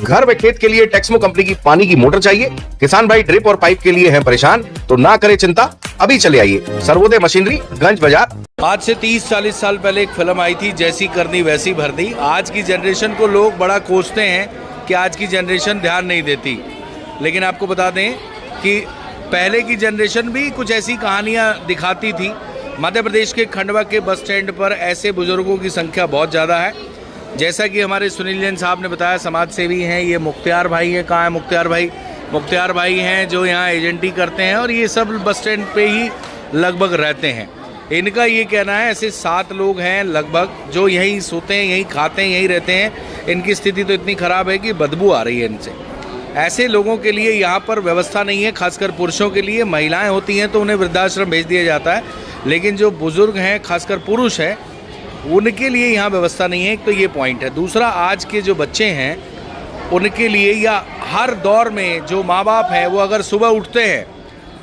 घर व खेत के लिए टेक्समो कंपनी की पानी की मोटर चाहिए? किसान भाई ड्रिप और पाइप के लिए हैं परेशान? तो ना करें चिंता, अभी चले आइए सर्वोदय मशीनरी, गंज बाजार। आज से 30-40 साल पहले एक फिल्म आई थी, जैसी करनी वैसी भरनी। आज की जनरेशन को लोग बड़ा कोसते हैं कि आज की जनरेशन ध्यान नहीं देती, लेकिन आपको बता दें कि पहले की जनरेशन भी कुछ ऐसी कहानियां दिखाती थी। मध्य प्रदेश के खंडवा के बस स्टैंड पर ऐसे बुजुर्गों की संख्या बहुत ज़्यादा है। जैसा कि हमारे सुनील जैन साहब ने बताया, समाज सेवी हैं, ये मुख्तियार भाई हैं। कहाँ है मुख्तियार भाई? मुख्तियार भाई हैं जो यहाँ एजेंटी करते हैं और ये सब बस स्टैंड पे ही लगभग रहते हैं। इनका ये कहना है, ऐसे 7 लोग हैं लगभग जो यहीं सोते हैं, यहीं खाते हैं, यहीं रहते हैं। इनकी स्थिति तो इतनी ख़राब है कि बदबू आ रही है इनसे। ऐसे लोगों के लिए यहाँ पर व्यवस्था नहीं है, खासकर पुरुषों के लिए। महिलाएं होती हैं तो उन्हें वृद्धाश्रम भेज दिया जाता है, लेकिन जो बुज़ुर्ग हैं, खासकर पुरुष हैं, उनके लिए यहाँ व्यवस्था नहीं है। एक तो ये पॉइंट है। दूसरा, आज के जो बच्चे हैं उनके लिए, या हर दौर में जो माँ बाप हैं, वो अगर सुबह उठते हैं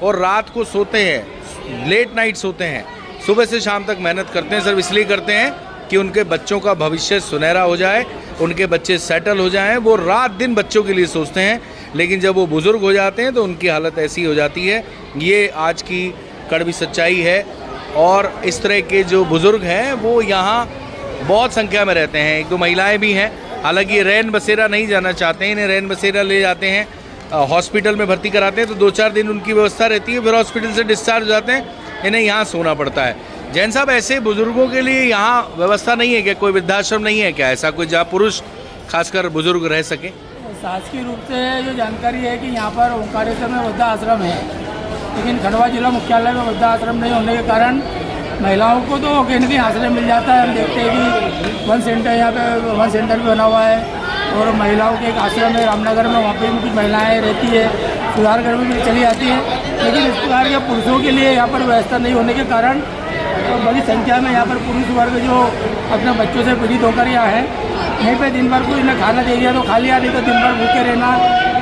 और रात को सोते हैं, लेट नाइट सोते हैं, सुबह से शाम तक मेहनत करते हैं, सिर्फ इसलिए करते हैं कि उनके बच्चों का भविष्य सुनहरा हो जाए, उनके बच्चे सेटल हो जाएं। वो रात दिन बच्चों के लिए सोचते हैं, लेकिन जब वो बुज़ुर्ग हो जाते हैं तो उनकी हालत ऐसी हो जाती है। ये आज की कड़वी सच्चाई है। और इस तरह के जो बुज़ुर्ग हैं वो यहाँ बहुत संख्या में रहते हैं। 1-2 महिलाएं भी हैं। हालांकि ये रैन बसेरा नहीं जाना चाहते हैं, इन्हें रैन बसेरा ले जाते हैं, हॉस्पिटल में भर्ती कराते हैं, तो 2-4 दिन उनकी व्यवस्था रहती है, फिर हॉस्पिटल से डिस्चार्ज हो जाते हैं, इन्हें यहाँ सोना पड़ता है। जैन साहब, ऐसे बुज़ुर्गों के लिए यहाँ व्यवस्था नहीं है क्या? कोई वृद्धाश्रम नहीं है क्या ऐसा, कोई जहाँ पुरुष खासकर बुज़ुर्ग रह सके? शासकीय रूप से जो जानकारी है कि यहाँ पर ओंकारेश्वर में वृद्धाश्रम है, लेकिन खंडवा जिला मुख्यालय में वृद्धाश्रम नहीं होने के कारण महिलाओं को तो कहीं न कहीं आश्रय मिल जाता है। हम देखते हैं कि वन सेंटर, यहाँ पे वन सेंटर भी बना हुआ है, और महिलाओं के एक आश्रम है रामनगर में, वहाँ पर भी कुछ महिलाएँ रहती है, सुधारगढ़ में भी चली जाती है। लेकिन इस प्रकार के पुरुषों के लिए यहाँ पर व्यवस्था नहीं होने के कारण बड़ी संख्या में यहाँ पर पुरुष वर्ग जो अपने बच्चों से पीड़ित होकर यहाँ है, यहीं पे दिन भर कोई इन्हें खाना दे दिया तो खा लिया, नहीं तो दिन भर भूखे रहना।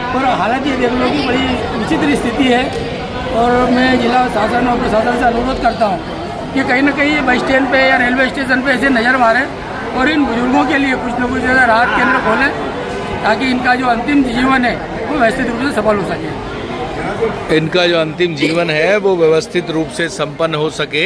और हालत ये देख लो कि बड़ी विचित्र स्थिति है। और मैं जिला शासन और प्रशासन से अनुरोध करता हूँ कि कहीं ना कहीं बस स्टैंड पे या रेलवे स्टेशन पे ऐसे नज़र मारें और इन बुजुर्गों के लिए कुछ न कुछ जगह राहत केंद्र खोलें, ताकि इनका जो अंतिम जीवन है वो व्यवस्थित रूप से सफल हो सके। इनका जो अंतिम जीवन है वो व्यवस्थित रूप से संपन्न हो सके।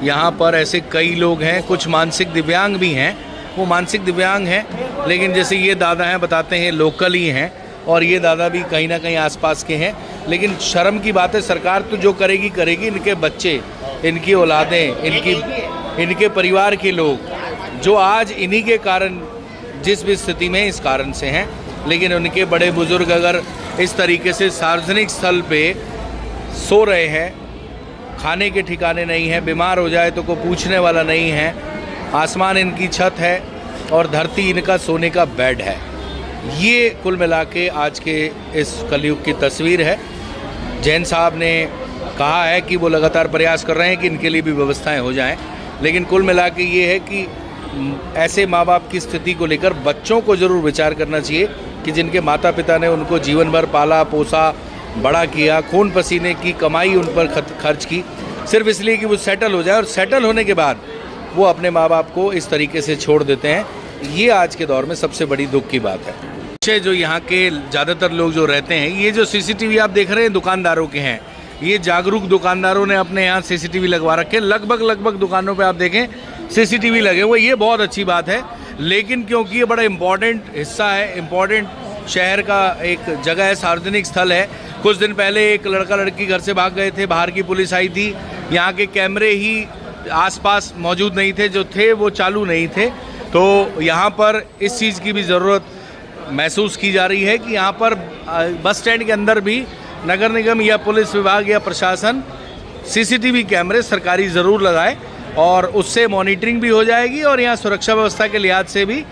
यहाँ पर ऐसे कई लोग हैं, कुछ मानसिक दिव्यांग भी हैं। वो मानसिक दिव्यांग हैं, लेकिन जैसे ये दादा हैं, बताते हैं लोकल ही हैं, और ये दादा भी कहीं ना कहीं आसपास के हैं। लेकिन शर्म की बात है, सरकार तो जो करेगी करेगी, इनके बच्चे, इनकी औलादें, इनके परिवार के लोग जो आज इन्हीं के कारण जिस भी स्थिति में इस कारण से हैं, लेकिन उनके बड़े बुजुर्ग अगर इस तरीके से सार्वजनिक स्थल पे सो रहे हैं, खाने के ठिकाने नहीं है, बीमार हो जाए तो कोई पूछने वाला नहीं है, आसमान इनकी छत है और धरती इनका सोने का बेड है। ये कुल मिला के आज के इस कलयुग की तस्वीर है। जैन साहब ने कहा है कि वो लगातार प्रयास कर रहे हैं कि इनके लिए भी व्यवस्थाएं हो जाएं, लेकिन कुल मिला के ये है कि ऐसे माँ बाप की स्थिति को लेकर बच्चों को ज़रूर विचार करना चाहिए कि जिनके माता पिता ने उनको जीवन भर पाला पोसा, बड़ा किया, खून पसीने की कमाई उन पर खर्च की, सिर्फ इसलिए कि वो सेटल हो जाए, और सेटल होने के बाद वो अपने माँ बाप को इस तरीके से छोड़ देते हैं। ये आज के दौर में सबसे बड़ी दुख की बात है। जो यहाँ के ज़्यादातर लोग जो रहते हैं, ये जो सीसीटीवी आप देख रहे हैं दुकानदारों के हैं। ये जागरूक दुकानदारों ने अपने यहाँ सीसीटीवी लगवा रखे। लगभग दुकानों पे आप देखें सीसीटीवी लगे हुए। ये बहुत अच्छी बात है, लेकिन क्योंकि ये बड़ा इम्पॉर्टेंट हिस्सा है, इम्पॉर्टेंट शहर का एक जगह है, सार्वजनिक स्थल है। कुछ दिन पहले एक लड़का लड़की घर से भाग गए थे, बाहर की पुलिस आई थी, यहाँ के कैमरे ही आसपास मौजूद नहीं थे, जो थे वो चालू नहीं थे। तो यहाँ पर इस चीज़ की भी ज़रूरत महसूस की जा रही है कि यहाँ पर बस स्टैंड के अंदर भी नगर निगम या पुलिस विभाग या प्रशासन सीसीटीवी कैमरे सरकारी ज़रूर लगाए, और उससे मॉनिटरिंग भी हो जाएगी और यहाँ सुरक्षा व्यवस्था के लिहाज से भी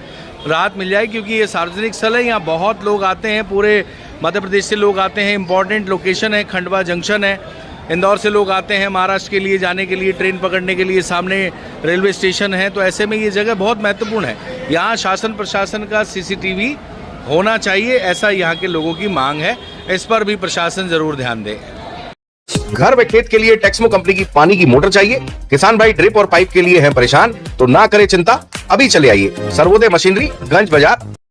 राहत मिल जाएगी। क्योंकि ये सार्वजनिक स्थल है, यहाँ बहुत लोग आते हैं, पूरे मध्य प्रदेश से लोग आते हैं। इम्पॉर्टेंट लोकेशन है, खंडवा जंक्शन है, इंदौर से लोग आते हैं महाराष्ट्र के लिए जाने के लिए, ट्रेन पकड़ने के लिए, सामने रेलवे स्टेशन है। तो ऐसे में ये जगह बहुत महत्वपूर्ण है। यहाँ शासन प्रशासन का सीसीटीवी होना चाहिए, ऐसा यहाँ के लोगों की मांग है। इस पर भी प्रशासन जरूर ध्यान दे। घर व खेत के लिए टेक्समो कंपनी की पानी की मोटर चाहिए? किसान भाई ड्रिप और पाइप के लिए हैं परेशान? तो ना करें चिंता, अभी चले आइए सर्वोदय मशीनरी, गंज बाजार।